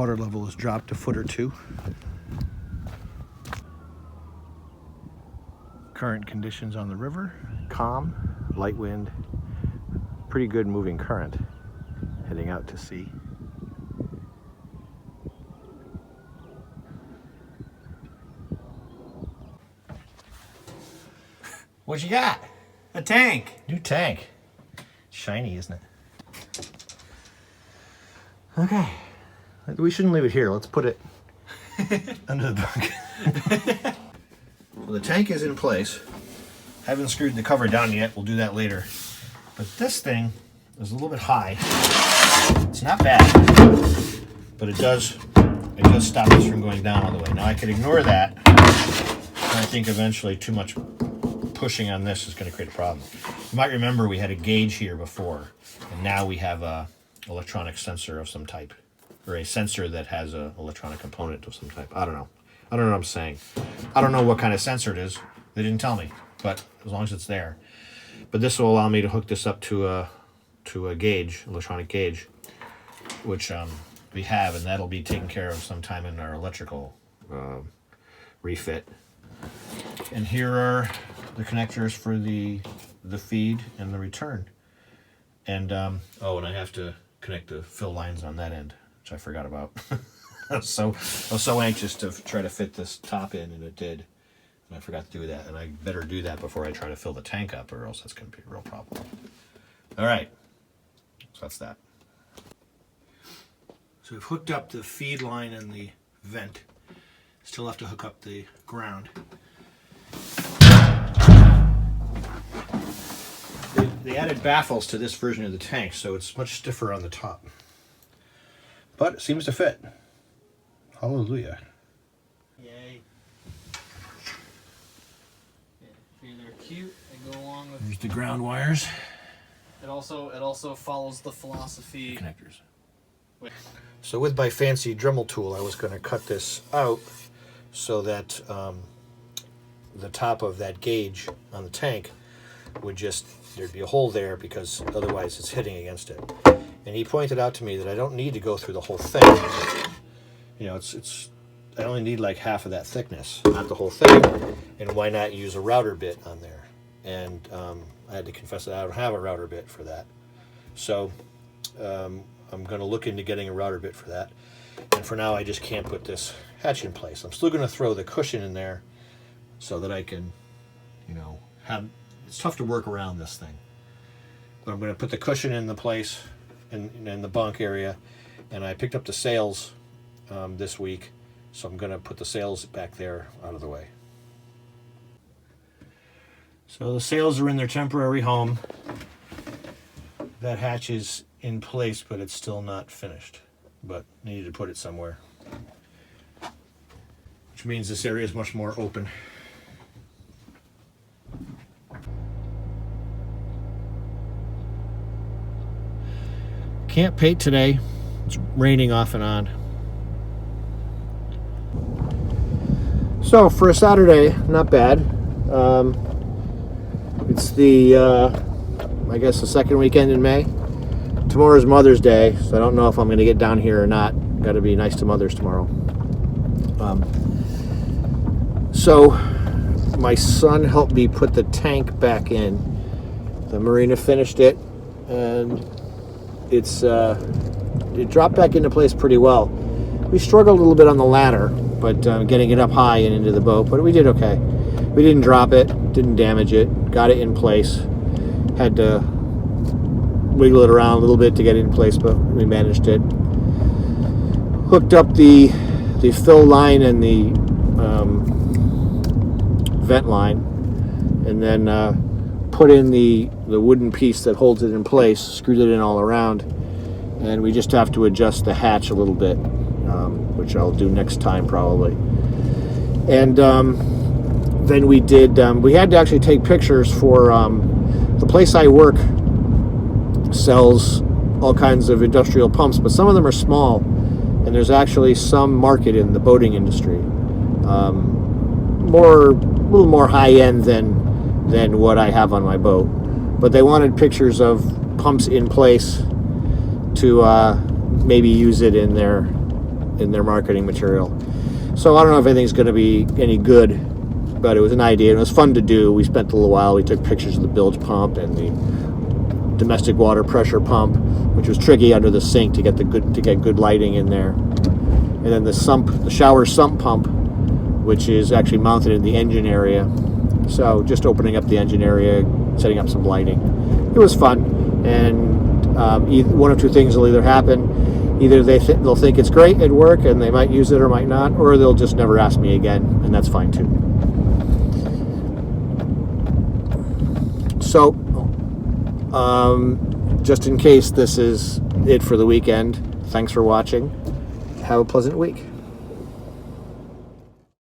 water level has dropped a foot or two. Current conditions on the river, calm, light wind, pretty good moving current heading out to sea. What you got? A tank. New tank. Shiny, isn't it? Okay. We shouldn't leave it here. Let's put it under the bunk. Well, the tank is in place. Haven't screwed the cover down yet. We'll do that later. But this thing is a little bit high. It's not bad, but it does stop this from going down all the way. Now I could ignore that. I think eventually too much pushing on this is going to create a problem. You might remember we had a gauge here before, and now we have a electronic sensor of some type, or a sensor that has an electronic component of some type. I don't know what I'm saying. I don't know what kind of sensor it is. They didn't tell me, but as long as it's there. But this will allow me to hook this up to a gauge, electronic gauge, which we have, and that'll be taken care of sometime in our electrical refit. And here are the connectors for the feed and the return. And oh, and I have to connect the fill lines on that end, which I forgot about. I was so anxious to try to fit this top in, and it did. And I forgot to do that, and I better do that before I try to fill the tank up, or else that's going to be a real problem. All right, so that's that. So we've hooked up the feed line and the vent. Still have to hook up the ground. They added baffles to this version of the tank, so it's much stiffer on the top. But it seems to fit. Hallelujah. Yay. Yeah, they're cute. They go along with... There's the ground wires. It also follows the philosophy... Connectors. Wait. So with my fancy Dremel tool, I was going to cut this out so that the top of that gauge on the tank would just, there'd be a hole there because otherwise it's hitting against it. And he pointed out to me that I don't need to go through the whole thing. You know, I only need like half of that thickness, not the whole thing. And why not use a router bit on there? And I had to confess that I don't have a router bit for that. So I'm going to look into getting a router bit for that. And for now, I just can't put this hatch in place. I'm still going to throw the cushion in there so that I can, you know, have... It's tough to work around this thing. But I'm going to put the cushion in the place, in the bunk area. And I picked up the sails this week, so I'm going to put the sails back there out of the way. So the sails are in their temporary home. That hatch is in place, but it's still not finished. But I needed to put it somewhere. Which means this area is much more open. Can't paint today. It's raining off and on. So for a Saturday, not bad. It's the, I guess the second weekend in May. Tomorrow's Mother's Day, so I don't know if I'm going to get down here or not. Got to be nice to mothers tomorrow. So my son helped me put the tank back in. The marina finished it, and it dropped back into place pretty well. We struggled a little bit on the ladder, but getting it up high and into the boat, but we did okay. We didn't drop it, didn't damage it, got it in place. Had to wiggle it around a little bit to get it in place, but we managed it. Hooked up the fill line and the vent line, and then put in the wooden piece that holds it in place, screwed it in all around, and we just have to adjust the hatch a little bit, which I'll do next time probably. And then we had to actually take pictures for the place I work sells all kinds of industrial pumps, but some of them are small, and there's actually some market in the boating industry, a little more high-end than what I have on my boat. But they wanted pictures of pumps in place to maybe use it in in their marketing material. So I don't know if anything's going to be any good, but it was an idea and it was fun to do. We spent a little while. We took pictures of the bilge pump and the domestic water pressure pump, which was tricky under the sink to get good lighting in there. And then the shower sump pump, which is actually mounted in the engine area. So just opening up the engine area, setting up some lighting. It was fun, and one of two things will either happen. Either they'll think it's great at work and they might use it or might not, or they'll just never ask me again, and that's fine too. So, just in case this is it for the weekend, thanks for watching. Have a pleasant week.